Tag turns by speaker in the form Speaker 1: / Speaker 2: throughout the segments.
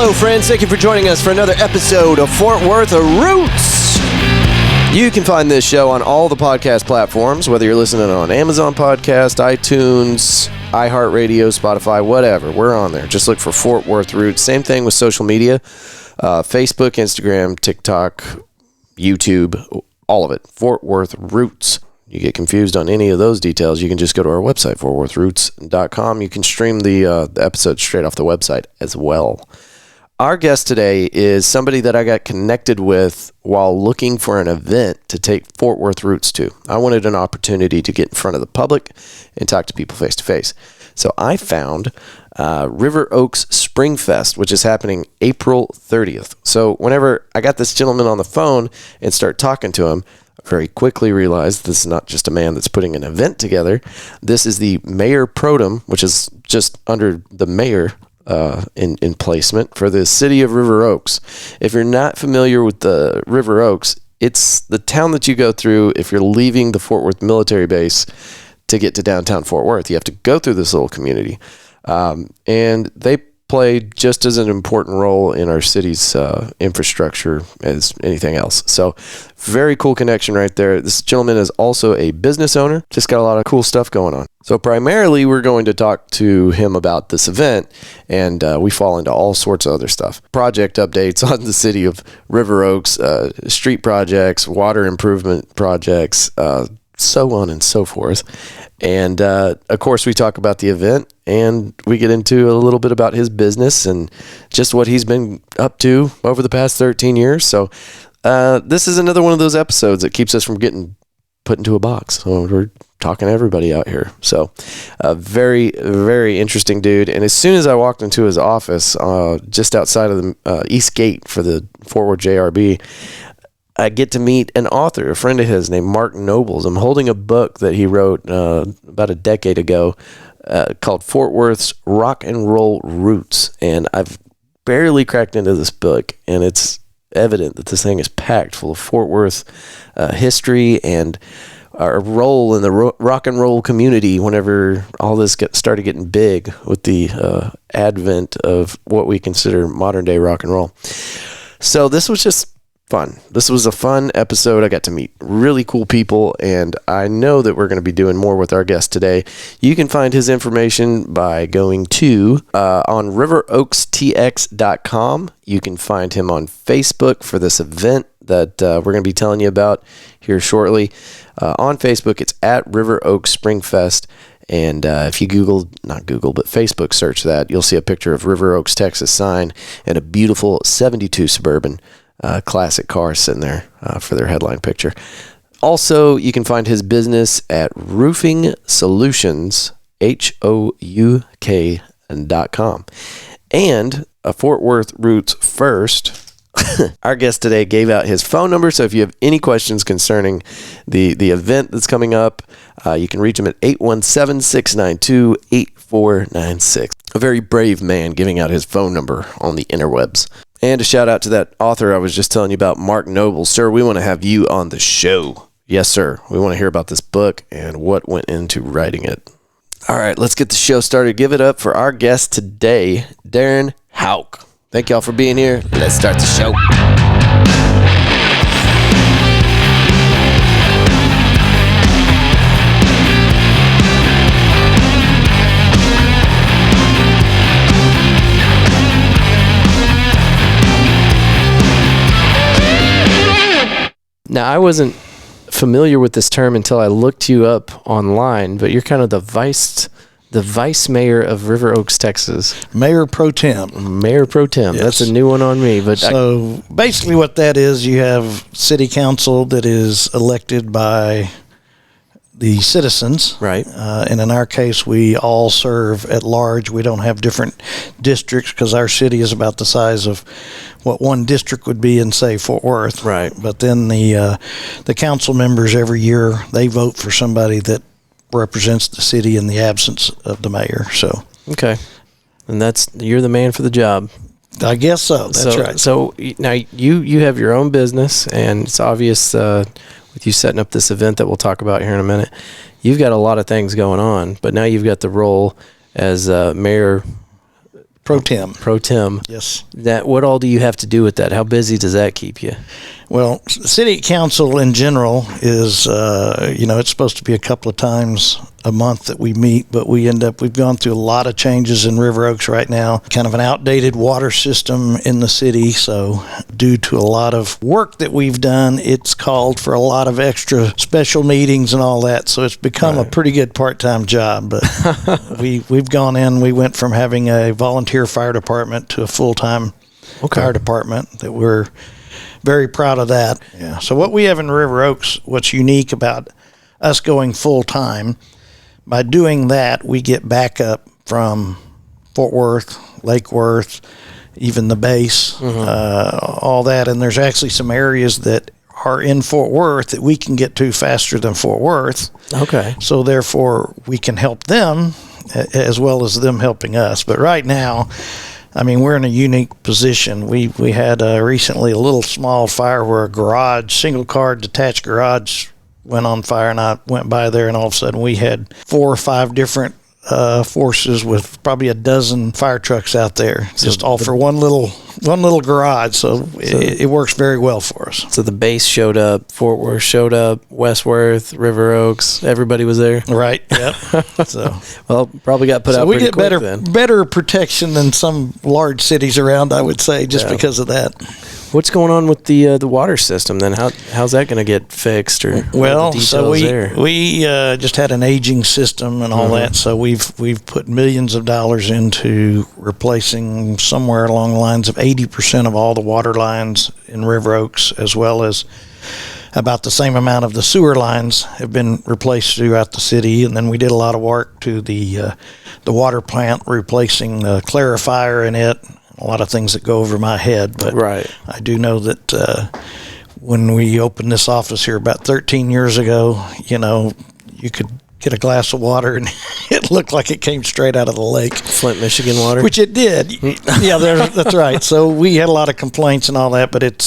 Speaker 1: Hello, friends. Thank you for joining us for another episode of Fort Worth Roots. You can find this show on all the podcast platforms, whether you're listening on Amazon Podcast, iTunes, iHeartRadio, Spotify, whatever. We're on there. Just look for Fort Worth Roots. Same thing with social media, Facebook, Instagram, TikTok, YouTube, all of it. Fort Worth Roots. You get confused on any of those details, you can just go to our website, fortworthroots.com. You can stream the episode straight off the website as well. Our guest today is somebody that I got connected with while looking for an event to take Fort Worth Roots to. I wanted an opportunity to get in front of the public and talk to people face to face. So I found River Oaks Springfest, which is happening April 30th. So whenever I got this gentleman on the phone and start talking to him, very quickly realized this is not just a man that's putting an event together. This is the Mayor Pro-Tem, which is just under the mayor in placement for the city of River Oaks. If you're not familiar with the River Oaks, it's the town that you go through if you're leaving the Fort Worth military base to get to downtown Fort Worth. You have to go through this little community. And they play just as an important role in our city's infrastructure as anything else. So very cool connection right there. This gentleman is also a business owner. Just got a lot of cool stuff going on. So primarily we're going to talk to him about this event, and we fall into all sorts of other stuff. Project updates on the city of River Oaks, street projects, water improvement projects, so on and so forth. And of course we talk about the event, and we get into a little bit about his business and just what he's been up to over the past 13 years. So this is another one of those episodes that keeps us from getting put into a box. So we're talking to everybody out here. So very, very interesting dude. And as soon as I walked into his office, just outside of the East Gate for the Forward JRB, I get to meet an author, a friend of his named Matt Novesky. I'm holding a book that he wrote about a decade ago called Fort Worth's Rock and Roll Roots. And I've barely cracked into this book, and it's evident that this thing is packed full of Fort Worth history and our role in the rock and roll community whenever all this started getting big with the advent of what we consider modern day rock and roll. So this was just fun. This was a fun episode. I got to meet really cool people, and I know that we're going to be doing more with our guest today. You can find his information by going to on riveroakstx.com. You can find him on Facebook for this event that we're going to be telling you about here shortly. On Facebook, it's at River Oaks Springfest. And if you Facebook search that, you'll see a picture of River Oaks, Texas sign and a beautiful 72 Suburban classic car sitting there for their headline picture. Also, you can find his business at Roofing Solutions, HOUK.com. And a Fort Worth Roots first. Our guest today gave out his phone number, so if you have any questions concerning the event that's coming up, you can reach him at 817-692-8496. A very brave man giving out his phone number on the interwebs. And a shout out to that author I was just telling you about, Matt Novesky. Sir, we want to have you on the show. Yes, sir. We want to hear about this book and what went into writing it. All right, let's get the show started. Give it up for our guest today, Darren Houk. Thank y'all for being here. Let's start the show. Now, I wasn't familiar with this term until I looked you up online, but you're kind of the vice mayor of River Oaks, Texas.
Speaker 2: Mayor Pro-Tem.
Speaker 1: Mayor Pro-Tem. Yes. That's a new one on me. But
Speaker 2: so basically what that is, you have city council that is elected by the citizens.
Speaker 1: Right.
Speaker 2: And in our case, we all serve at large. We don't have different districts because our city is about the size of what one district would be in, say, Fort Worth.
Speaker 1: Right.
Speaker 2: But then the council members every year, they vote for somebody that represents the city in the absence of the mayor. So
Speaker 1: okay. And you're the man for the job.
Speaker 2: I guess so. That's right.
Speaker 1: So now you have your own business, and it's obvious with you setting up this event that we'll talk about here in a minute. You've got a lot of things going on, but now you've got the role as Mayor
Speaker 2: Pro-Tem.
Speaker 1: Pro-Tem.
Speaker 2: Yes.
Speaker 1: What all do you have to do with that? How busy does that keep you?
Speaker 2: Well, city council in general is, it's supposed to be a couple of times a month that we meet, but we've gone through a lot of changes in River Oaks right now, kind of an outdated water system in the city. So due to a lot of work that we've done, it's called for a lot of extra special meetings and all that. So it's become a pretty good part-time job, but we've gone in, we went from having a volunteer fire department to a full-time fire department that we're very proud of that. Yeah. So what we have in River Oaks, what's unique about us going full-time, by doing that, we get backup from Fort Worth, Lake Worth, even the base, all that. And there's actually some areas that are in Fort Worth that we can get to faster than Fort Worth. Okay. So therefore, we can help them as well as them helping us. But right now, I mean, we're in a unique position. We had recently a little small fire where a single-car detached garage went on fire, and I went by there, and all of a sudden we had 4 or 5 different forces with probably a dozen fire trucks out there, just all for one little garage. So it works very well for us.
Speaker 1: So the base showed up, Fort Worth showed up, Westworth, River Oaks, everybody was there.
Speaker 2: Right. Yep. So
Speaker 1: well, probably got put out.
Speaker 2: So we get
Speaker 1: quick,
Speaker 2: better protection than some large cities around, I would say, just because of that.
Speaker 1: What's going on with the water system then? How's that going to get fixed? Or
Speaker 2: well, so we just had an aging system and all that. So we've put millions of dollars into replacing somewhere along the lines of 80% of all the water lines in River Oaks, as well as about the same amount of the sewer lines have been replaced throughout the city. And then we did a lot of work to the water plant, replacing the clarifier in it. A lot of things that go over my head, but I do know that when we opened this office here about 13 years ago, you could get a glass of water and it looked like it came straight out of the lake.
Speaker 1: Flint, Michigan water?
Speaker 2: Which it did. Yeah, that's right. So we had a lot of complaints and all that, but it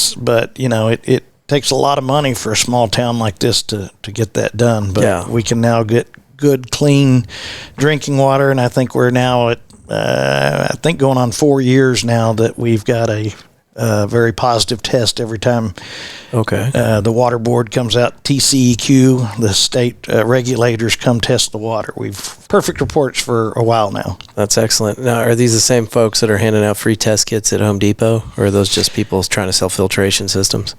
Speaker 2: takes a lot of money for a small town like this to get that done. But we can now get good, clean drinking water, and I think we're now at going on 4 years now that we've got a very positive test every time the water board comes out. TCEQ, the state regulators, come test the water. We've perfect reports for a while now.
Speaker 1: That's excellent. Now, are these the same folks that are handing out free test kits at Home Depot, or are those just people trying to sell filtration systems?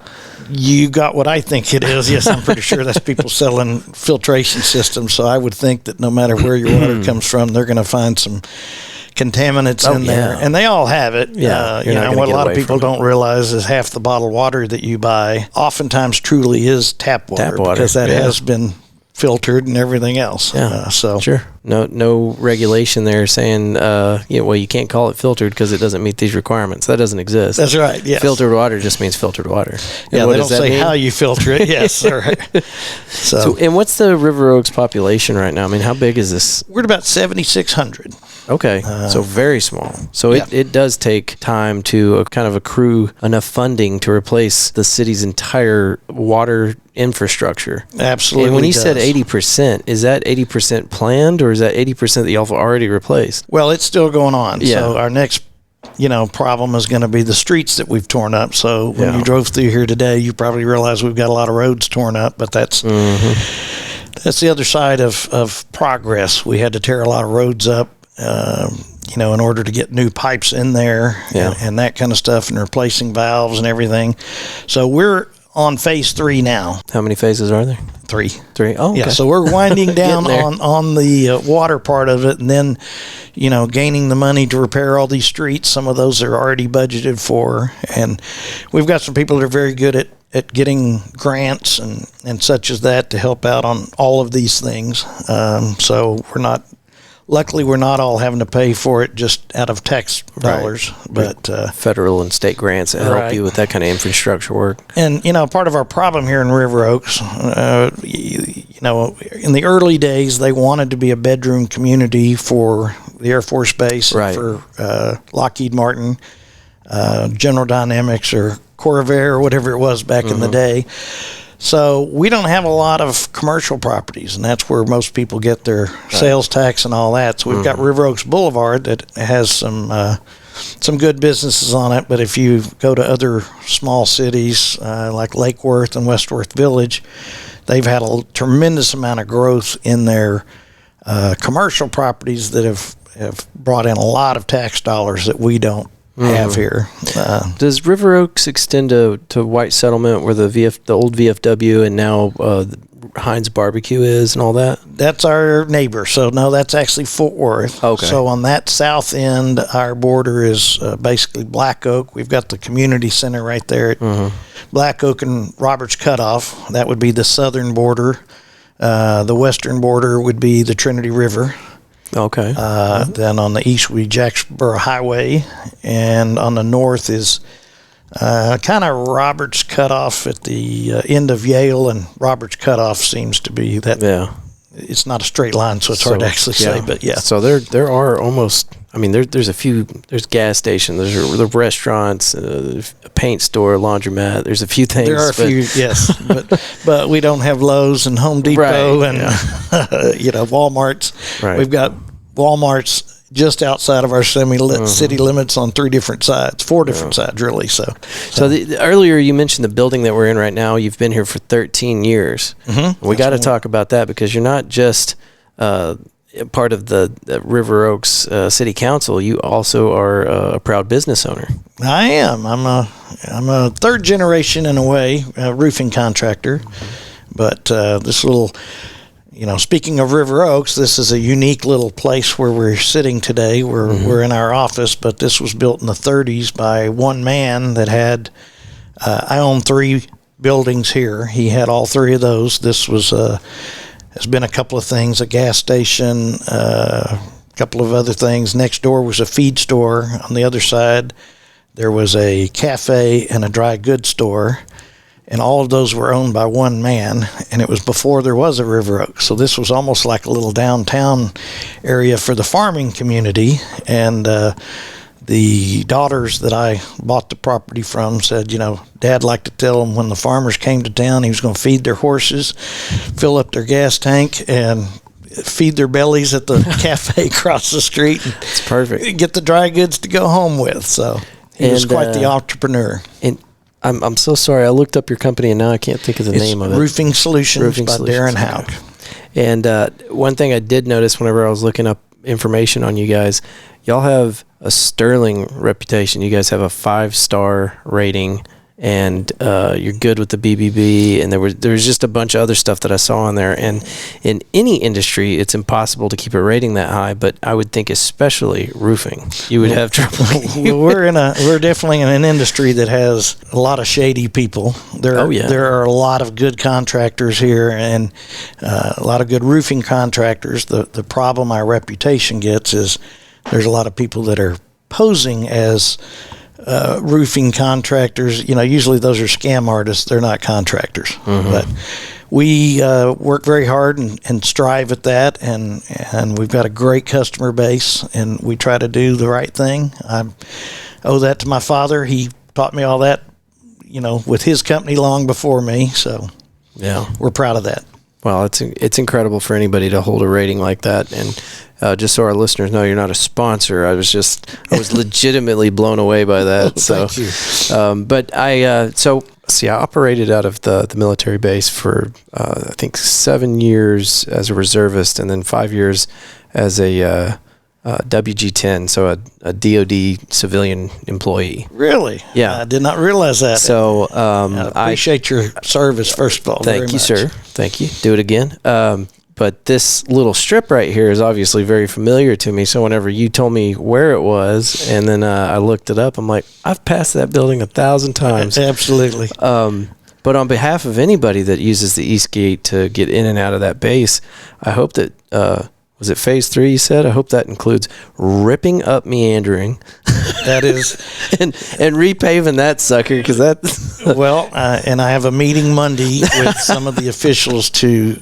Speaker 2: You got what I think it is. Yes, I'm pretty sure that's people selling filtration systems. So I would think that no matter where your water comes from, they're going to find some contaminants in there, and they all have it. What a lot of people don't realize is half the bottled water that you buy oftentimes truly is tap water because that has been filtered and everything else.
Speaker 1: No regulation there saying you can't call it filtered because it doesn't meet these requirements. That doesn't exist.
Speaker 2: That's right. Yes.
Speaker 1: Filtered water just means filtered water.
Speaker 2: And they don't say how you filter it. Yes. Right.
Speaker 1: So and what's the River Oaks population right now? I mean, how big is this?
Speaker 2: We're at about 7,600.
Speaker 1: Okay, so very small. So it does take time to kind of accrue enough funding to replace the city's entire water infrastructure.
Speaker 2: Absolutely.
Speaker 1: And when you said 80%, is that 80% planned, or is that 80% that y'all have already replaced?
Speaker 2: Well, it's still going on. Yeah. So our next problem is going to be the streets that we've torn up. So when you drove through here today, you probably realize we've got a lot of roads torn up, but that's the other side of progress. We had to tear a lot of roads up, in order to get new pipes in there and that kind of stuff, and replacing valves and everything. So we're on phase 3 now.
Speaker 1: How many phases are there?
Speaker 2: 3.
Speaker 1: 3. Oh, okay.
Speaker 2: Yeah. So we're winding down on the water part of it, and then, gaining the money to repair all these streets. Some of those are already budgeted for, and we've got some people that are very good at getting grants and such as that to help out on all of these things. So luckily we're not all having to pay for it just out of tax dollars, but
Speaker 1: federal and state grants that help you with that kind of infrastructure work.
Speaker 2: And part of our problem here in River Oaks, in the early days they wanted to be a bedroom community for the Air Force Base, for Lockheed Martin, General Dynamics, or Corvair, or whatever it was back in the day. So we don't have a lot of commercial properties, and that's where most people get their sales tax and all that. So we've got River Oaks Boulevard that has some good businesses on it, but if you go to other small cities like Lake Worth and West Worth Village, they've had a tremendous amount of growth in their commercial properties that have brought in a lot of tax dollars that we don't have here.
Speaker 1: Does River Oaks extend to White Settlement, where the old VFW and now Heinz Barbecue is and all that?
Speaker 2: That's our neighbor. So no, that's actually Fort Worth.
Speaker 1: Okay.
Speaker 2: So on that south end, our border is basically Black Oak. We've got the community center right there at Black Oak and Roberts Cutoff. That would be the southern border. The western border would be the Trinity River.
Speaker 1: Okay.
Speaker 2: Then on the east would be Jacksboro Highway, and on the north is kind of Roberts Cutoff at the end of Yale, and Roberts Cutoff seems to be that. Yeah. It's not a straight line, so it's hard to actually say, but yeah.
Speaker 1: So there are almost, I mean, there's a few, there's gas stations, there's the restaurants, a paint store, laundromat, there's a few things.
Speaker 2: There are a few, yes, but we don't have Lowe's and Home Depot and, Walmarts. Right. We've got Walmarts just outside of our city limits on 4 different sides, really. So
Speaker 1: earlier you mentioned the building that we're in right now. You've been here for 13 years. We got to talk about that, because you're not just part of the River Oaks City Council. You also are a proud business owner.
Speaker 2: I am. I'm a third generation in a way, roofing contractor. But this little. Speaking of River Oaks, this is a unique little place where we're sitting today. We're in our office, but this was built in the 30s by one man that had, I own 3 buildings here. He had all 3 of those. This was, has been a couple of things, a gas station, a couple of other things. Next door was a feed store. On the other side, there was a cafe and a dry goods store. And all of those were owned by one man, and it was before there was a River Oaks. So this was almost like a little downtown area for the farming community. And the daughters that I bought the property from said, Dad liked to tell them when the farmers came to town, he was going to feed their horses, fill up their gas tank, and feed their bellies at the cafe across the street.
Speaker 1: It's perfect.
Speaker 2: Get the dry goods to go home with. So he was quite the entrepreneur.
Speaker 1: I'm so sorry. I looked up your company, and now I can't think of the name of it.
Speaker 2: Roofing Solutions by Darren Houk.
Speaker 1: And one thing I did notice whenever I was looking up information on you guys, y'all have a sterling reputation. You guys have a 5-star rating, and you're good with the BBB, and there was just a bunch of other stuff that I saw on there. And in any industry, it's impossible to keep a rating that high, but I would think especially roofing, you would have trouble.
Speaker 2: We're definitely in an industry that has a lot of shady people. There are a lot of good contractors here, and a lot of good roofing contractors. The problem our reputation gets is there's a lot of people that are posing as roofing contractors. Usually those are scam artists. They're not contractors. But we work very hard and strive at that, and we've got a great customer base, and we try to do the right thing. I owe that to my father. He taught me all that, with his company long before me. So yeah, we're proud of that.
Speaker 1: Well, it's incredible for anybody to hold a rating like that. And just so our listeners know, you're not a sponsor. I was legitimately blown away by that.
Speaker 2: Thank you.
Speaker 1: But I operated out of the military base for I think 7 years as a reservist, and then 5 years as a WG-10, so a DOD civilian employee.
Speaker 2: Really?
Speaker 1: Yeah.
Speaker 2: I did not realize that.
Speaker 1: So
Speaker 2: I appreciate your service, first of all.
Speaker 1: Thank you, sir. Thank you. Do it again. But this little strip right here is obviously very familiar to me. So whenever you told me where it was, and then I looked it up, I'm like, I've passed that building 1,000 times.
Speaker 2: Absolutely.
Speaker 1: But on behalf of anybody that uses the East Gate to get in and out of that base, I hope that was it phase 3 you said? I hope that includes ripping up meandering.
Speaker 2: That is.
Speaker 1: and repaving that sucker, because that.
Speaker 2: Well, and I have a meeting Monday with some of the officials to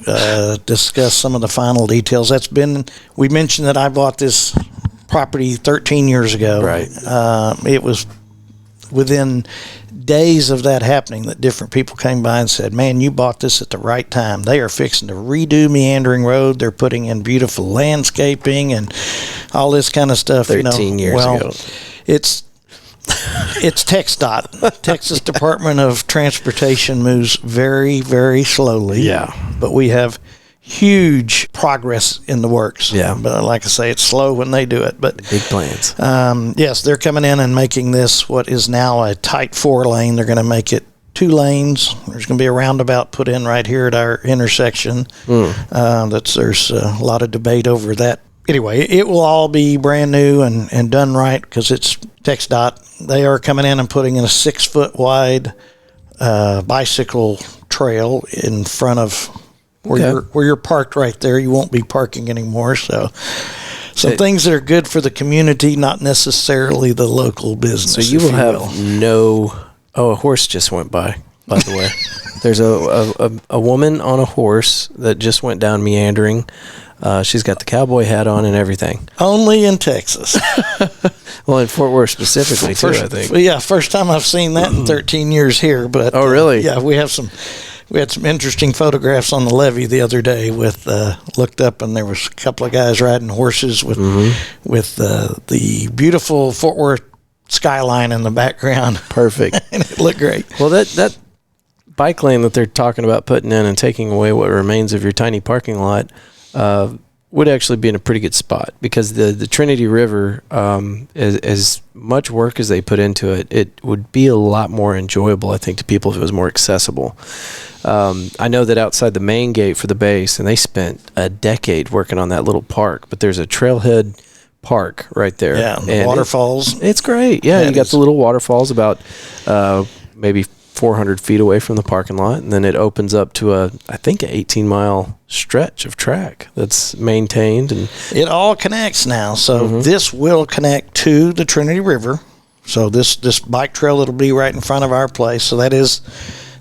Speaker 2: discuss some of the final details. We mentioned that I bought this property 13 years ago.
Speaker 1: Right.
Speaker 2: It was within days of that happening that different people came by and said, man, you bought this at the right time. They are fixing to redo Meandering Road. They're putting in beautiful landscaping and all this kind of stuff.
Speaker 1: 13 years ago.
Speaker 2: It's TxDOT. Texas Department of Transportation moves very, very slowly.
Speaker 1: Yeah.
Speaker 2: But we have huge progress in the works.
Speaker 1: Yeah.
Speaker 2: But like I say, it's slow when they do it. But
Speaker 1: big plans.
Speaker 2: Yes, they're coming in and making this what is now a tight 4-lane. They're going to make it 2 lanes. There's going to be a roundabout put in right here at our intersection. There's a lot of debate over that. Anyway, it will all be brand new and done right because it's TxDOT. They are coming in and putting in a 6-foot wide bicycle trail in front of where you're parked right there. You won't be parking anymore. So some things that are good for the community, not necessarily the local business.
Speaker 1: So you will have no... Oh, a horse just went by the way. There's a woman on a horse that just went down Meandering. She's got the cowboy hat on and everything.
Speaker 2: Only in Texas.
Speaker 1: Well, in Fort Worth specifically, too, I think.
Speaker 2: Yeah, first time I've seen that in 13 years here. But
Speaker 1: oh, really?
Speaker 2: Yeah, we had some interesting photographs on the levee the other day. Looked up and there was a couple of guys riding horses with the beautiful Fort Worth skyline in the background.
Speaker 1: Perfect.
Speaker 2: And it looked great.
Speaker 1: Well, that bike lane that they're talking about putting in and taking away what remains of your tiny parking lot would actually be in a pretty good spot because the Trinity River, as much work as they put into it, it would be a lot more enjoyable, I think, to people if it was more accessible. I know that outside the main gate for the base, and they spent a decade working on that little park, but there's a trailhead park right there.
Speaker 2: Yeah, the waterfalls.
Speaker 1: It's great. Yeah, you got the little waterfalls about maybe 400 feet away from the parking lot, and then it opens up to I think an 18-mile stretch of track that's maintained, and
Speaker 2: it all connects now. So this will connect to the Trinity River. So this bike trail that'll be right in front of our place. So that is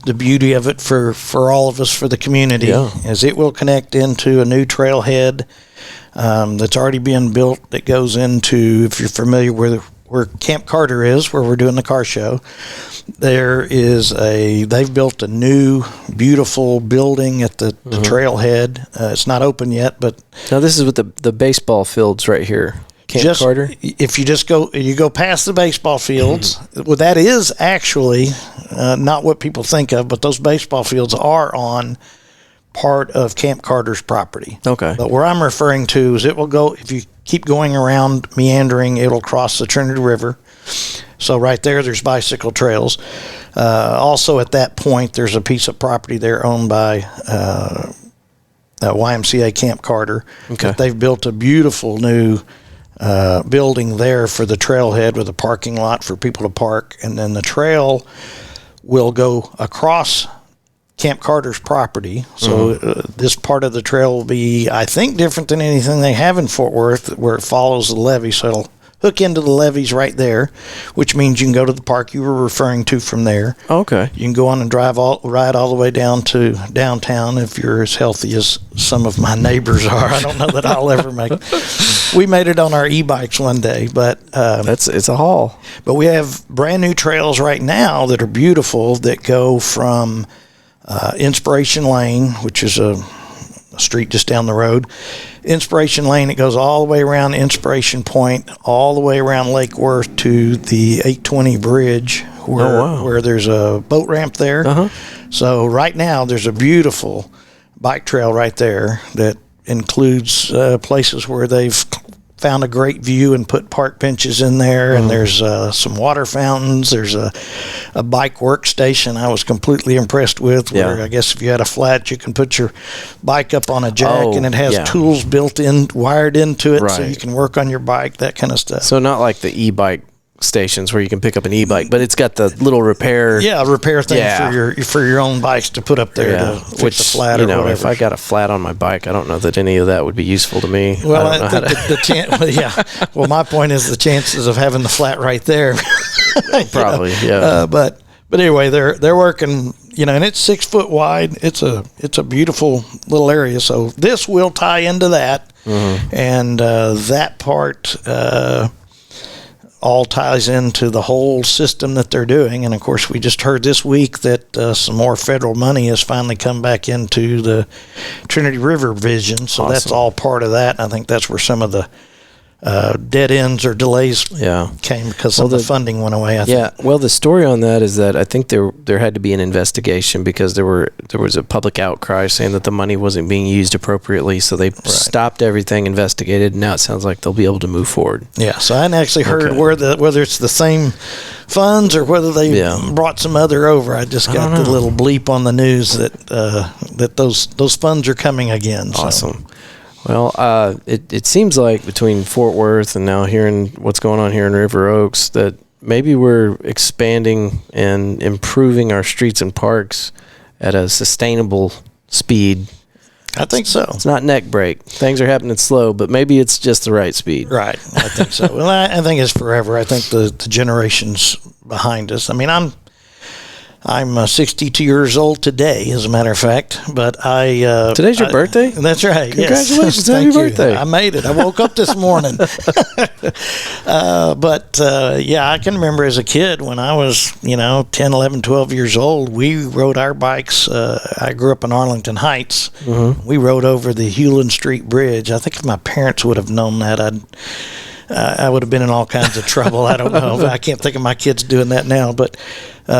Speaker 2: the beauty of it for all of us, for the community, is it will connect into a new trailhead that's already being built that goes into, if you're familiar where Camp Carter is, where we're doing the car show, they've built a new beautiful building at the trailhead. It's not open yet, but
Speaker 1: now this is with the baseball fields right here. Camp Carter.
Speaker 2: If you go past the baseball fields, well, that is actually not what people think of, but those baseball fields are on part of Camp Carter's property.
Speaker 1: Okay.
Speaker 2: But where I'm referring to is it will go, if you keep going around Meandering, it'll cross the Trinity River. So right there's bicycle trails. Also at that point, there's a piece of property there owned by YMCA Camp Carter.
Speaker 1: Okay.
Speaker 2: They've built a beautiful new building there for the trailhead with a parking lot for people to park. And then the trail will go across Camp Carter's property. So this part of the trail will be, I think, different than anything they have in Fort Worth, where it follows the levee. So it'll hook into the levees right there, which means you can go to the park you were referring to from there.
Speaker 1: Okay.
Speaker 2: You can go on and ride all the way down to downtown if you're as healthy as some of my neighbors are. I don't know that I'll ever make it. We made it on our e-bikes one day, but
Speaker 1: it's a haul.
Speaker 2: But we have brand new trails right now that are beautiful that go from Inspiration Lane, which is a street just down the road. Inspiration Lane, it goes all the way around Inspiration Point, all the way around Lake Worth to the 820 bridge where there's a boat ramp there. So right now there's a beautiful bike trail right there that includes places where they've found a great view and put park benches in there, and there's some water fountains. There's a bike workstation I was completely impressed with, where I guess if you had a flat, you can put your bike up on a jack, and it has tools wired into it, so you can work on your bike, that kind of stuff.
Speaker 1: So not like the e-bike stations where you can pick up an e-bike, but it's got the little repair
Speaker 2: thing for your own bikes to put up there to fix a flat or whatever.
Speaker 1: If I got a flat on my bike, I don't know that any of that would be useful to me.
Speaker 2: Well, well, my point is the chances of having the flat right there.
Speaker 1: Probably,
Speaker 2: but anyway, they're working, and it's 6 foot wide. It's a beautiful little area. So this will tie into that, and that part. all ties into the whole system that they're doing. And of course, we just heard this week that some more federal money has finally come back into the Trinity River Vision. So
Speaker 1: Awesome.
Speaker 2: That's all part of that. I think that's where some of the dead ends or delays came because some of the funding went away. I think.
Speaker 1: Well, the story on that is that I think there had to be an investigation because there was a public outcry saying that the money wasn't being used appropriately, so they stopped everything, investigated, and now it sounds like they'll be able to move forward.
Speaker 2: Yeah, so I hadn't actually heard whether it's the same funds or whether they brought some other over. I just got the little bleep on the news that those funds are coming again.
Speaker 1: Awesome.
Speaker 2: So.
Speaker 1: Well, it seems like between Fort Worth and now hearing what's going on here in River Oaks that maybe we're expanding and improving our streets and parks at a sustainable speed.
Speaker 2: I think so.
Speaker 1: It's not neck break. Things are happening slow, but maybe it's just the right speed.
Speaker 2: Right. I think so. Well, I think it's forever. I think the generations behind us. I mean, I'm 62 years old today, as a matter of fact. But
Speaker 1: today's your birthday?
Speaker 2: That's right.
Speaker 1: Congratulations!
Speaker 2: Yes.
Speaker 1: Happy birthday!
Speaker 2: I made it. I woke up this morning. I can remember as a kid when I was 10, 11, 12 years old, we rode our bikes. I grew up in Arlington Heights. Mm-hmm. We rode over the Hewlin Street Bridge. I think if my parents would have known that, I would have been in all kinds of trouble. I don't know. I can't think of my kids doing that now. But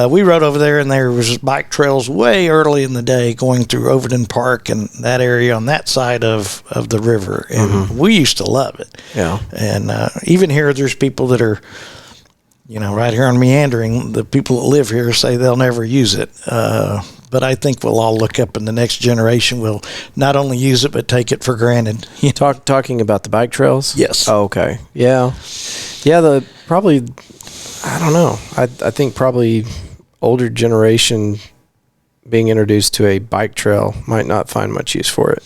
Speaker 2: we rode over there, and there was bike trails way early in the day going through Overton Park and that area on that side of the river. And we used to love it. Yeah. And even here, there's people that are, right here on Meandering, the people that live here say they'll never use it. But I think we'll all look up, and the next generation will not only use it but take it for granted.
Speaker 1: Talking about the bike trails?
Speaker 2: Yes.
Speaker 1: Oh, okay. Yeah. Probably, I don't know. I think probably older generation being introduced to a bike trail might not find much use for it.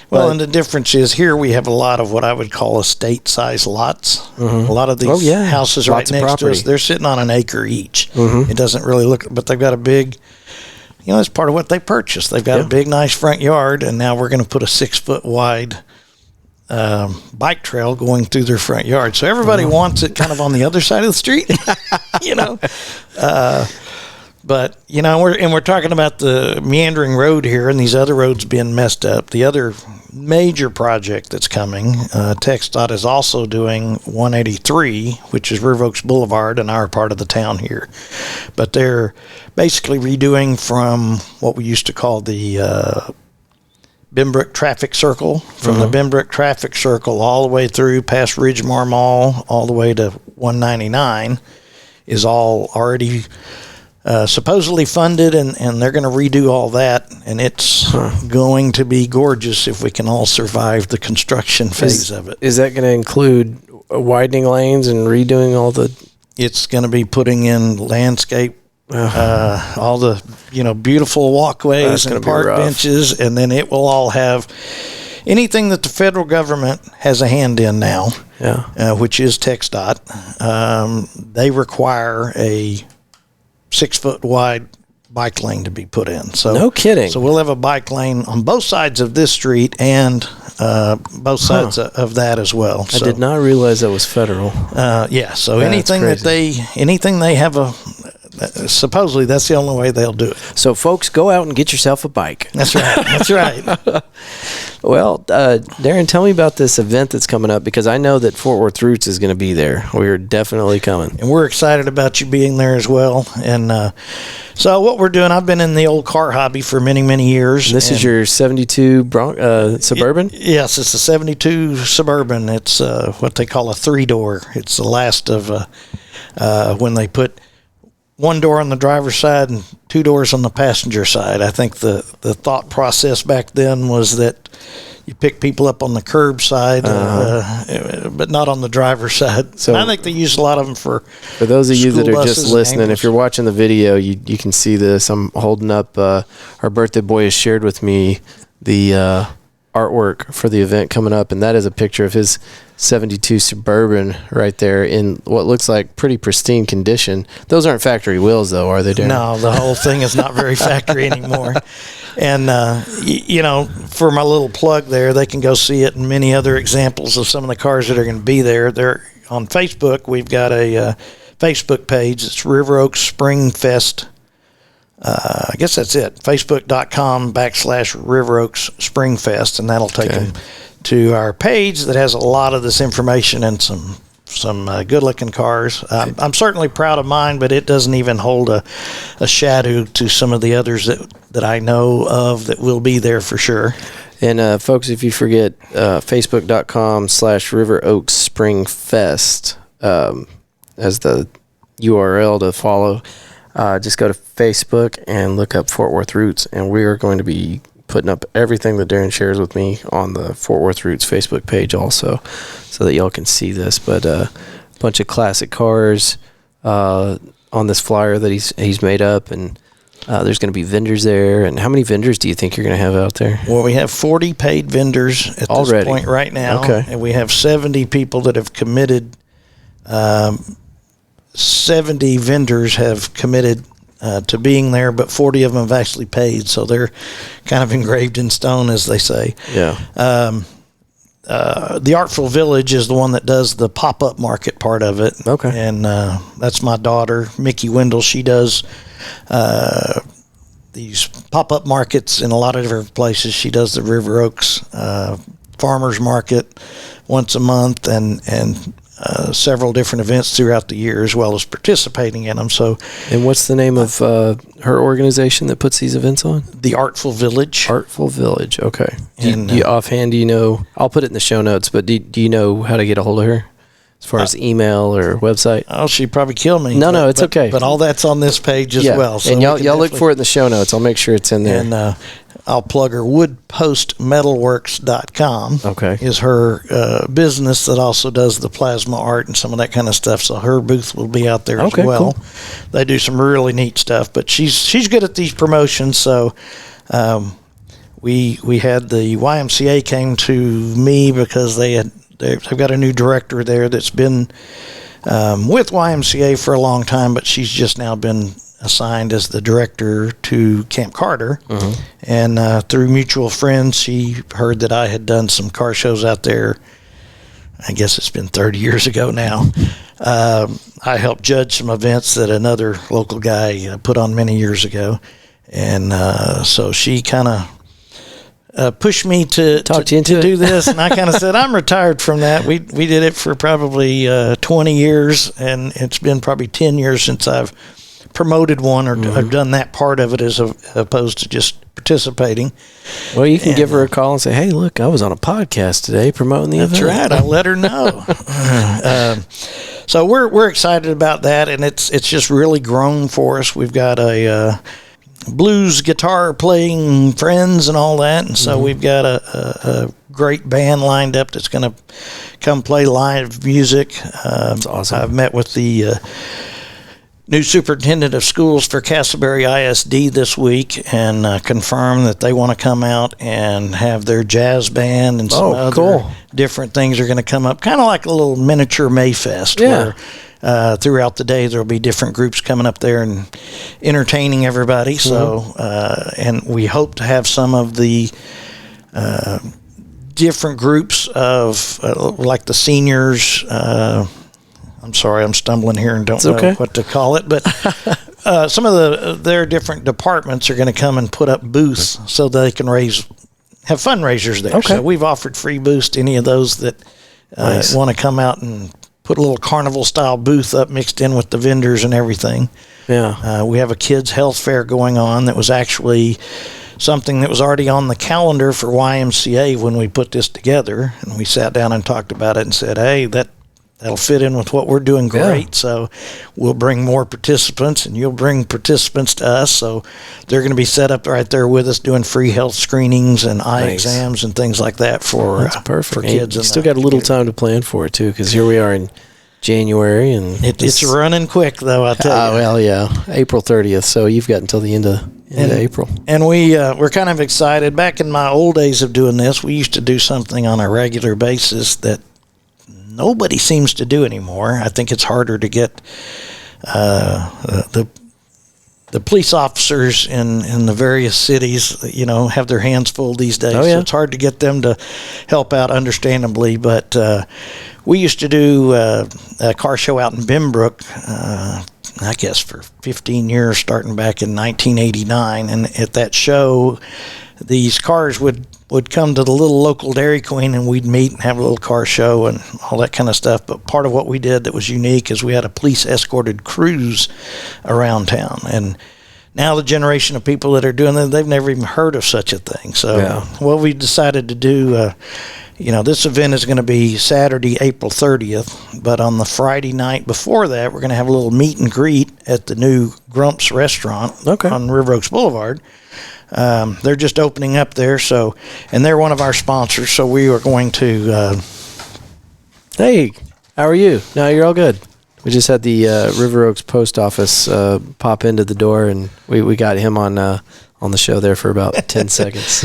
Speaker 2: Well, and the difference is here we have a lot of what I would call estate-sized lots. Mm-hmm. A lot of these houses right next to us, they're sitting on an acre each. Mm-hmm. It doesn't really look, but they've got a big... it's part of what they purchased. They've got a big, nice front yard, and now we're going to put a 6-foot wide bike trail going through their front yard. So everybody wants it kind of on the other side of the street, But, we're talking about the Meandering Road here and these other roads being messed up. The other major project that's coming, TxDOT is also doing 183, which is River Oaks Boulevard in our part of the town here. But they're basically redoing from what we used to call the Benbrook Traffic Circle, from the Benbrook Traffic Circle all the way through past Ridgemar Mall, all the way to 199, is all already... supposedly funded, and they're going to redo all that, and it's going to be gorgeous if we can all survive the construction phase of it.
Speaker 1: Is that going to include widening lanes and redoing all the...
Speaker 2: It's going to be putting in landscape, all the beautiful walkways and park benches, and then it will all have anything that the federal government has a hand in now, which is TxDOT. They require a 6-foot wide bike lane to be put in. So
Speaker 1: no kidding.
Speaker 2: So we'll have a bike lane on both sides of this street and both sides of that as well.
Speaker 1: I did not realize that was federal.
Speaker 2: So anything they have supposedly that's the only way they'll do it.
Speaker 1: So folks, go out and get yourself a bike.
Speaker 2: That's right. That's right.
Speaker 1: Well, Darren, tell me about this event that's coming up, because I know that Fort Worth Roots is going to be there. We're definitely coming.
Speaker 2: And we're excited about you being there as well. And so what we're doing, I've been in the old car hobby for many, many years.
Speaker 1: This is your 72 Suburban?
Speaker 2: Yes, it's a 72 Suburban. It's what they call a 3-door. It's the last of when they put one door on the driver's side and 2 doors on the passenger side. I think the thought process back then was that you pick people up on the curbside, but not on the driver's side. So I think they use a lot of them for
Speaker 1: those of you that are just listening. If you're watching the video, you can see this. I'm holding up. Our birthday boy has shared with me the artwork for the event coming up, and that is a picture of his 72 Suburban right there in what looks like pretty pristine condition. Those aren't factory wheels, though, are they, Darren?
Speaker 2: No, the whole thing is not very factory anymore. And, for my little plug there, they can go see it and many other examples of some of the cars that are going to be there. They're on Facebook, we've got a Facebook page. It's River Oaks Springfest. I guess that's it. Facebook.com/River Oaks Springfest, and that'll take them to our page that has a lot of this information and some good-looking cars. I'm certainly proud of mine, but it doesn't even hold a shadow to some of the others that I know of that will be there for sure.
Speaker 1: And folks, if you forget, Facebook.com/River Oaks Springfest as the URL to follow. Just go to Facebook and look up Fort Worth Roots, and we are going to be putting up everything that Darren shares with me on the Fort Worth Roots Facebook page also, so that y'all can see this. But a bunch of classic cars on this flyer that he's made up, and there's going to be vendors there. And how many vendors do you think you're going to have out there?
Speaker 2: Well, we have 40 paid vendors at this point right now, and we have 70 people that have committed. 70 vendors have committed to being there, but 40 of them have actually paid, so they're kind of engraved in stone, as they say.
Speaker 1: Yeah.
Speaker 2: The Artful Village is the one that does the pop-up market part of it.
Speaker 1: Okay.
Speaker 2: And that's my daughter, Mickey Wendell. She does these pop-up markets in a lot of different places. She does the River Oaks Farmers Market once a month, and several different events throughout the year, as well as participating in them. So,
Speaker 1: and what's the name of her organization that puts these events on?
Speaker 2: The Artful Village.
Speaker 1: Artful Village. Okay.
Speaker 2: And,
Speaker 1: do you offhand, do you know? I'll put it in the show notes. But do you know how to get a hold of her, as far as email or website?
Speaker 2: Oh, she'd probably kill me.
Speaker 1: No, it's okay.
Speaker 2: But all that's on this page as well.
Speaker 1: So and y'all look for it in the show notes. I'll make sure it's in there.
Speaker 2: And I'll plug her. Woodpostmetalworks.com is her business that also does the plasma art and some of that kind of stuff. So her booth will be out there as well. Cool. They do some really neat stuff, but she's good at these promotions. So we had the YMCA came to me because they've got a new director there that's been with YMCA for a long time, but she's just now been assigned as the director to Camp Carter. And through mutual friends, she heard that I had done some car shows out there. I guess it's been 30 years ago now. I helped judge some events that another local guy put on many years ago. And so she kind of pushed me to do this, and I kind of said, I'm retired from that. We did it for probably 20 years, and it's been probably 10 years since I've promoted one or I've done that part of it as opposed to just participating.
Speaker 1: Well, you can give her a call and say, hey, look, I was on a podcast today promoting the event.
Speaker 2: That's right. I'll let her know. So we're excited about that, and it's just really grown for us. We've got a blues guitar playing friends and all that, and so we've got a great band lined up that's going to come play live music. That's awesome. I've met with the new superintendent of schools for Castleberry ISD this week and confirmed that they want to come out and have their jazz band and some other different things are going to come up, kind of like a little miniature Mayfest where throughout the day there'll be different groups coming up there and entertaining everybody. So and we hope to have some of the different groups of like the seniors. I'm sorry, I'm stumbling here and don't know what to call it, but some of their different departments are going to come and put up booths so they can have fundraisers there. So we've offered free booths to any of those that want to come out and put a little carnival-style booth up mixed in with the vendors and everything. Yeah. We have a kids' health fair going on that was actually something that was already on the calendar for YMCA when we put this together, and we sat down and talked about it and said, hey, that'll fit in with what we're doing great. So we'll bring more participants, and you'll bring participants to us. So they're going to be set up right there with us doing free health screenings and eye exams and things like that for kids.
Speaker 1: You still got a little time to plan for it, too, because here we are in January. And
Speaker 2: it's running quick, though, I tell you.
Speaker 1: Well, yeah, April 30th. So you've got until the end of April.
Speaker 2: And we're kind of excited. Back in my old days of doing this, we used to do something on a regular basis that nobody seems to do anymore. I think it's harder to get the the police officers in the various cities, have their hands full these days.
Speaker 1: Oh, yeah.
Speaker 2: So it's hard to get them to help out, understandably. But we used to do a car show out in Benbrook, I guess for 15 years, starting back in 1989. And at that show, these cars would come to the little local Dairy Queen, and we'd meet and have a little car show and all that kind of stuff. But part of what we did that was unique is we had a police escorted cruise around town. And now the generation of people that are doing that, they've never even heard of such a thing. So what we decided to do, this event is going to be Saturday, April 30th, but on the Friday night before that, we're going to have a little meet and greet at the new Grump's restaurant on River Oaks Boulevard. They're just opening up there, and they're one of our sponsors, so we are going to...
Speaker 1: Hey, how are you? No, you're all good. We just had the River Oaks post office pop into the door, and we got him on the show there for about 10 seconds.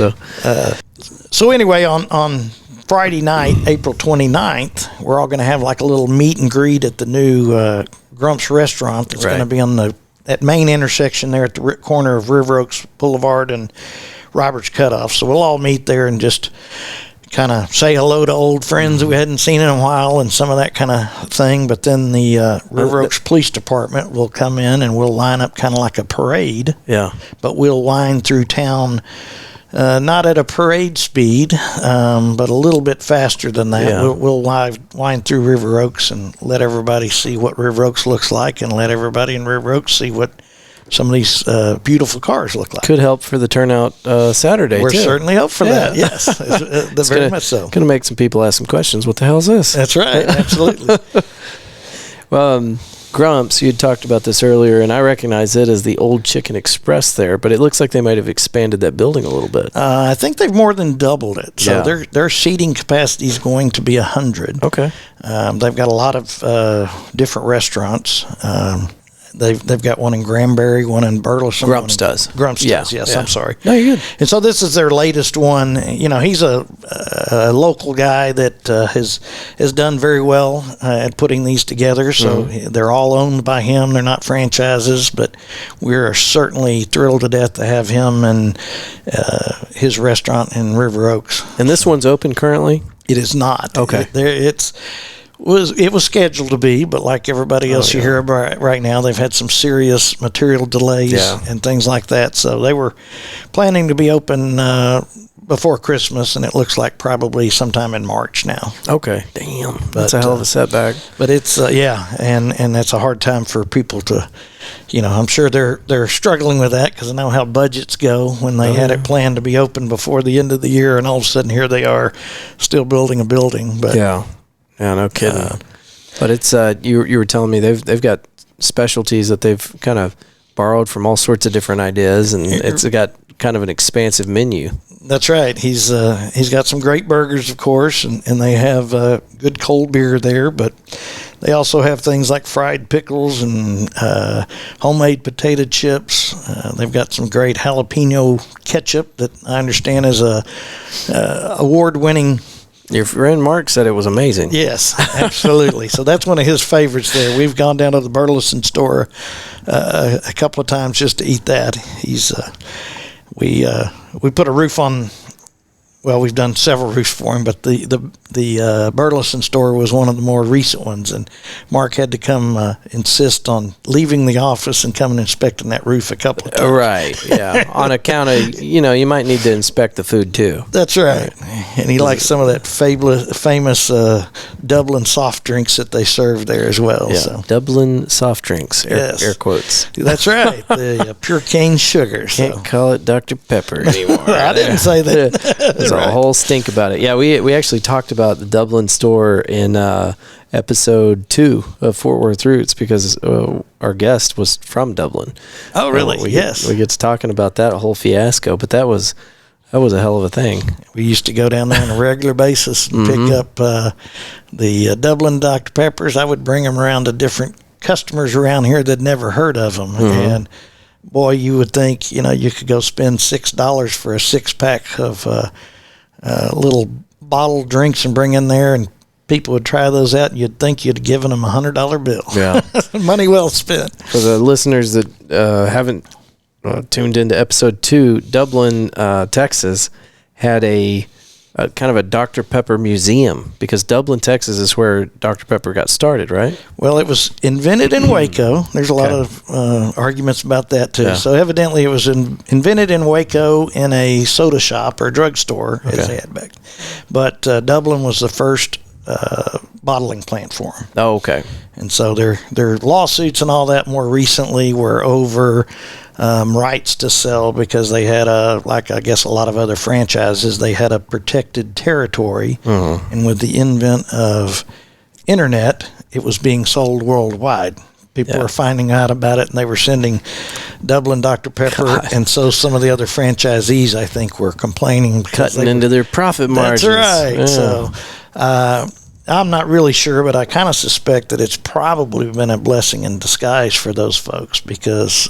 Speaker 1: So
Speaker 2: anyway, on Friday night, April 29th, we're all going to have like a little meet and greet at the new Grump's restaurant that's going to be on that main intersection there at the corner of River Oaks Boulevard and Roberts Cutoff. So we'll all meet there and just kind of say hello to old friends that we hadn't seen in a while and some of that kind of thing. But then the River Oaks Police Department will come in and we'll line up kind of like a parade. Yeah. But we'll wind through town, not at a parade speed, but a little bit faster than that. Yeah. We'll wind through River Oaks and let everybody see what River Oaks looks like and let everybody in River Oaks see what some of these beautiful cars look like.
Speaker 1: Could help for the turnout Saturday,
Speaker 2: We're
Speaker 1: too.
Speaker 2: certainly hope for that, yes. Very much so.
Speaker 1: Going to make some people ask some questions. What the hell is this?
Speaker 2: That's right, absolutely.
Speaker 1: Well, Grumps, you had talked about this earlier, and I recognize it as the old Chicken Express there, but it looks like they might have expanded that building a little bit.
Speaker 2: I think they've more than doubled it. So their seating capacity is going to be 100.
Speaker 1: Okay.
Speaker 2: They've got a lot of different restaurants. They've got one in Granbury, one in Burleson.
Speaker 1: Grumps does.
Speaker 2: Grumps does, yes. I'm sorry.
Speaker 1: No, you're good.
Speaker 2: And so this is their latest one. He's a local guy that has done very well at putting these together. So they're all owned by him. They're not franchises, but we're certainly thrilled to death to have him and his restaurant in River Oaks.
Speaker 1: And this one's open currently?
Speaker 2: It is not.
Speaker 1: Okay.
Speaker 2: It was scheduled to be, but like everybody else you hear about right now, they've had some serious material delays and things like that. So they were planning to be open before Christmas, and it looks like probably sometime in March now.
Speaker 1: Okay. Damn. That's a hell of a setback.
Speaker 2: But it's, and that's a hard time for people to, I'm sure they're struggling with that because I know how budgets go when they had it planned to be open before the end of the year, and all of a sudden here they are still building a building. But
Speaker 1: yeah, no kidding. But it's you were telling me they've got specialties that they've kind of borrowed from all sorts of different ideas, and it's got kind of an expansive menu.
Speaker 2: That's right. He's got some great burgers, of course, and they have good cold beer there, but they also have things like fried pickles and homemade potato chips. They've got some great jalapeno ketchup that I understand is a award-winning.
Speaker 1: Your friend Mark said it was amazing.
Speaker 2: Yes, absolutely. So that's one of his favorites there. We've gone down to the Burleson store a couple of times just to eat that. We put a roof on. Well, we've done several roofs for him, but the Burleson store was one of the more recent ones, and Mark had to come insist on leaving the office and coming and inspecting that roof a couple of times.
Speaker 1: Right, yeah. On account of, you might need to inspect the food too.
Speaker 2: That's right. And he likes some of that famous Dublin soft drinks that they serve there as well.
Speaker 1: Yeah,
Speaker 2: so.
Speaker 1: Dublin soft drinks, air quotes.
Speaker 2: That's right, the pure cane sugar.
Speaker 1: Can't call it Dr. Pepper anymore.
Speaker 2: I didn't say that.
Speaker 1: There's a whole stink about it. Yeah, we actually talked about the Dublin store in episode 2 of Fort Worth Roots because our guest was from Dublin.
Speaker 2: Oh, really?
Speaker 1: Yes. We get to talking about that whole fiasco, but that was a hell of a thing.
Speaker 2: We used to go down there on a regular basis and pick up the Dublin Dr. Peppers. I would bring them around to different customers around here that never heard of them. And boy, you would think, you could go spend $6 for a 6-pack of little bottled drinks and bring in there, and people would try those out, and you'd think you'd given them $100 bill.
Speaker 1: Yeah.
Speaker 2: Money well spent.
Speaker 1: For the listeners that haven't tuned into episode 2, Dublin, Texas, had a kind of a Dr. Pepper museum, because Dublin, Texas is where Dr. Pepper got started, right?
Speaker 2: Well, it was invented in Waco. There's a lot of arguments about that, too. Yeah. So evidently it was invented in Waco in a soda shop or drugstore, as they had back. But Dublin was the first bottling plant for them.
Speaker 1: Oh, okay.
Speaker 2: And so their lawsuits and all that more recently were over rights to sell, because they had like I guess a lot of other franchises, they had a protected territory, and with the invent of internet, it was being sold worldwide. People were finding out about it, and they were sending Dublin Dr. Pepper, and so some of the other franchisees, I think, were complaining,
Speaker 1: cutting into their profit margins.
Speaker 2: That's right. Yeah. So I'm not really sure, but I kind of suspect that it's probably been a blessing in disguise for those folks, because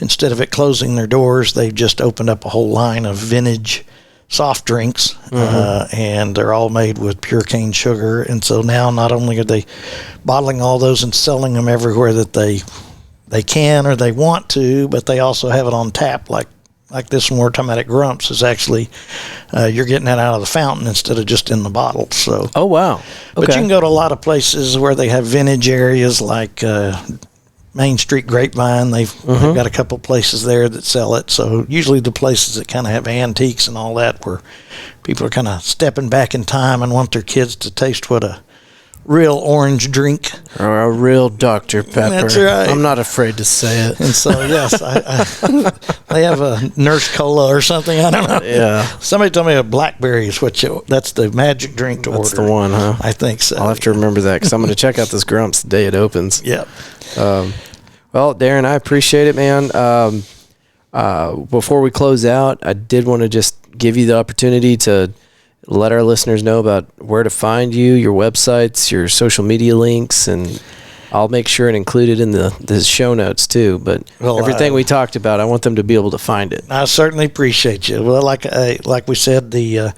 Speaker 2: instead of it closing their doors, they've just opened up a whole line of vintage soft drinks, and they're all made with pure cane sugar. And so now not only are they bottling all those and selling them everywhere that they can or they want to, but they also have it on tap, like this one we're talking about at Grump's is actually, you're getting it out of the fountain instead of just in the bottle. So.
Speaker 1: Oh, wow. Okay.
Speaker 2: But you can go to a lot of places where they have vintage areas, like Main Street Grapevine. They've got a couple places there that sell it. So usually the places that kind of have antiques and all that, where people are kind of stepping back in time and want their kids to taste what a real orange drink,
Speaker 1: or a real Dr. Pepper.
Speaker 2: That's right.
Speaker 1: I'm not afraid to say it.
Speaker 2: And so yes, they have a Nurse Cola or something. I don't know.
Speaker 1: Yeah.
Speaker 2: Somebody told me a blackberry is that's the magic drink to order.
Speaker 1: That's the one, huh?
Speaker 2: I think so.
Speaker 1: I'll have to remember that, because I'm going to check out this Grump's the day it opens.
Speaker 2: Yep.
Speaker 1: Well, Darren, I appreciate it, man. Before we close out, I did want to just give you the opportunity to let our listeners know about where to find you, your websites, your social media links, and I'll make sure and include it in the show notes too. But everything we talked about, I want them to be able to find it.
Speaker 2: I certainly appreciate you. Well, like we said, the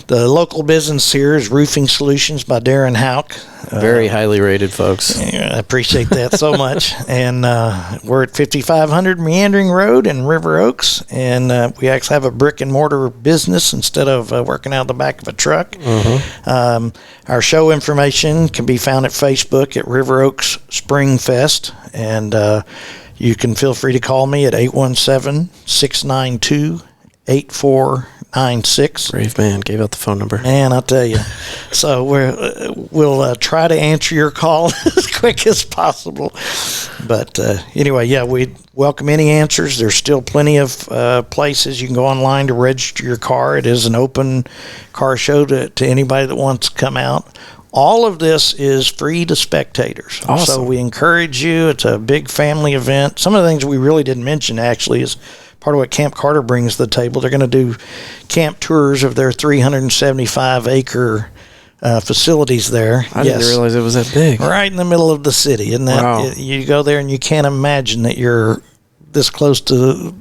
Speaker 2: local business here is Roofing Solutions by Darren Houk.
Speaker 1: Very highly rated, folks.
Speaker 2: I appreciate that so much. And we're at 5500 Meandering Road in River Oaks, and we actually have a brick and mortar business instead of working out the back of a truck. Our show information can be found at Facebook at River Oaks Springfest, and you can feel free to call me at 817-692-8496.
Speaker 1: Brave man, gave out the phone number.
Speaker 2: Man, I'll tell you. So we'll try to answer your call as quick as possible. But anyway, yeah, we welcome any answers. There's still plenty of places you can go online to register your car. It is an open car show to anybody that wants to come out. All of this is free to spectators.
Speaker 1: Awesome.
Speaker 2: So we encourage you. It's a big family event. Some of the things we really didn't mention, actually, is part of what Camp Carter brings to the table. They're going to do camp tours of their 375-acre facilities there.
Speaker 1: I didn't realize it was that big.
Speaker 2: Right in the middle of the city. And that you go there and you can't imagine that you're this close to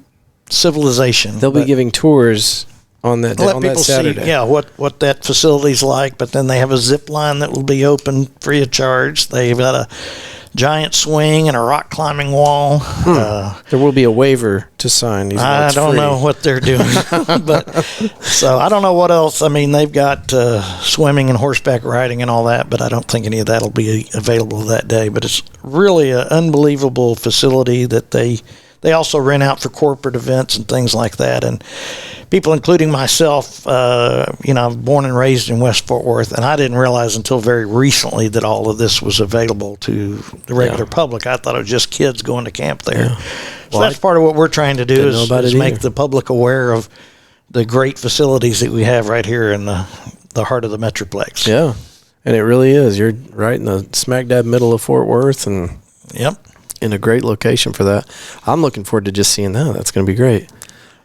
Speaker 2: civilization.
Speaker 1: They'll be giving tours on that Saturday.
Speaker 2: See, what that facility's like. But then they have a zip line that will be open free of charge. They've got a giant swing and a rock climbing wall.
Speaker 1: There will be a waiver to sign.
Speaker 2: I don't know what they're doing, but so I don't know what else. I mean, they've got swimming and horseback riding and all that, but I don't think any of that will be available that day. But it's really an unbelievable facility that they also rent out for corporate events and things like that. And people, including myself, I'm born and raised in West Fort Worth, and I didn't realize until very recently that all of this was available to the regular public. I thought it was just kids going to camp there. Yeah. So that's part of what we're trying to do is make the public aware of the great facilities that we have right here in the heart of the Metroplex.
Speaker 1: Yeah, and it really is. You're right in the smack dab middle of Fort Worth, and in a great location for that. I'm looking forward to just seeing that. That's going to be great.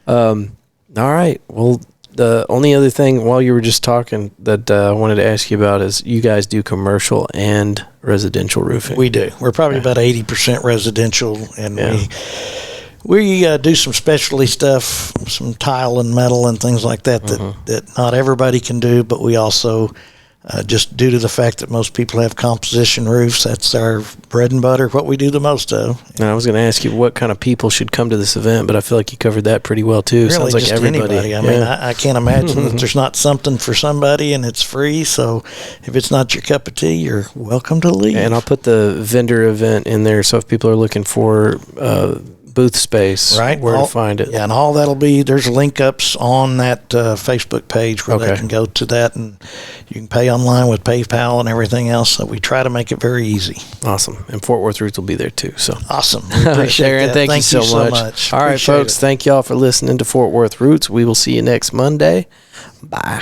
Speaker 1: All right. Well, the only other thing while you were just talking that I wanted to ask you about is you guys do commercial and residential roofing.
Speaker 2: We do. We're probably about 80% residential, and we do some specialty stuff, some tile and metal and things like that that not everybody can do, but we also just due to the fact that most people have composition roofs. That's our bread and butter, what we do the most of.
Speaker 1: And I was going to ask you what kind of people should come to this event, but I feel like you covered that pretty well too.
Speaker 2: Really,
Speaker 1: sounds like
Speaker 2: just
Speaker 1: everybody.
Speaker 2: Anybody. I mean, I can't imagine that there's not something for somebody, and it's free. So if it's not your cup of tea, you're welcome to leave.
Speaker 1: And I'll put the vendor event in there, so if people are looking for booth space,
Speaker 2: right,
Speaker 1: where to find it.
Speaker 2: Yeah, and all that'll be, there's link ups on that Facebook page where they can go to that, and you can pay online with PayPal and everything else. So we try to make it very easy.
Speaker 1: Awesome. And Fort Worth Roots will be there too. So
Speaker 2: awesome. We appreciate
Speaker 1: Darren,
Speaker 2: that.
Speaker 1: thank you so much. All right,
Speaker 2: Appreciate
Speaker 1: folks.
Speaker 2: it.
Speaker 1: Thank y'all for listening to Fort Worth Roots. We will see you next Monday. Bye.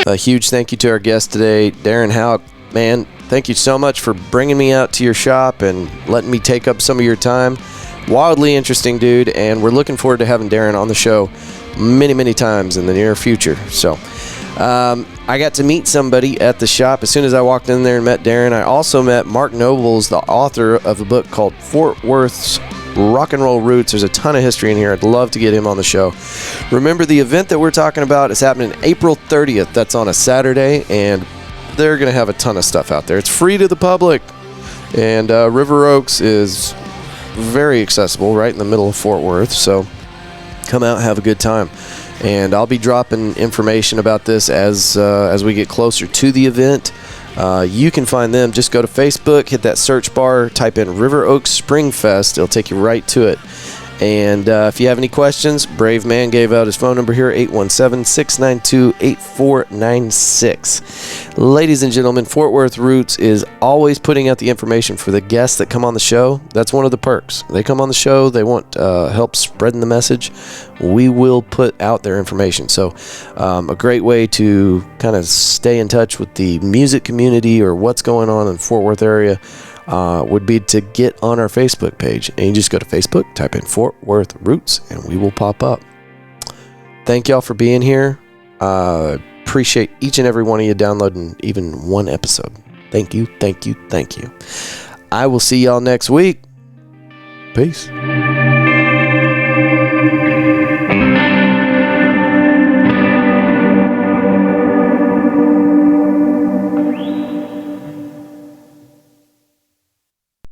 Speaker 1: A huge thank you to our guest today, Darren Houk. Man, thank you so much for bringing me out to your shop and letting me take up some of your time. Wildly interesting dude, and we're looking forward to having Darren on the show many, many times in the near future. So I got to meet somebody at the shop as soon as I walked in there and met Darren. I also met Mark Nobles, the author of a book called Fort Worth's Rock and Roll Roots. There's a ton of history in here. I'd love to get him on the show. Remember, the event that we're talking about is happening April 30th. That's on a Saturday, and they're going to have a ton of stuff out there. It's free to the public, and River Oaks is very accessible, right in the middle of Fort Worth. So come out and have a good time. And I'll be dropping information about this as we get closer to the event. You can find them. Just go to Facebook, hit that search bar, type in River Oaks Springfest. It'll take you right to it. And if you have any questions, Brave Man gave out his phone number here, 817-692-8496. Ladies and gentlemen, Fort Worth Roots is always putting out the information for the guests that come on the show. That's one of the perks. They come on the show, they want help spreading the message. We will put out their information. So a great way to kind of stay in touch with the music community or what's going on in the Fort Worth area would be to get on our Facebook page. And you just go to Facebook, type in Fort Worth Roots, and we will pop up. Thank y'all for being here. Appreciate each and every one of you downloading even one episode. Thank you, thank you, thank you. I will see y'all next week. Peace.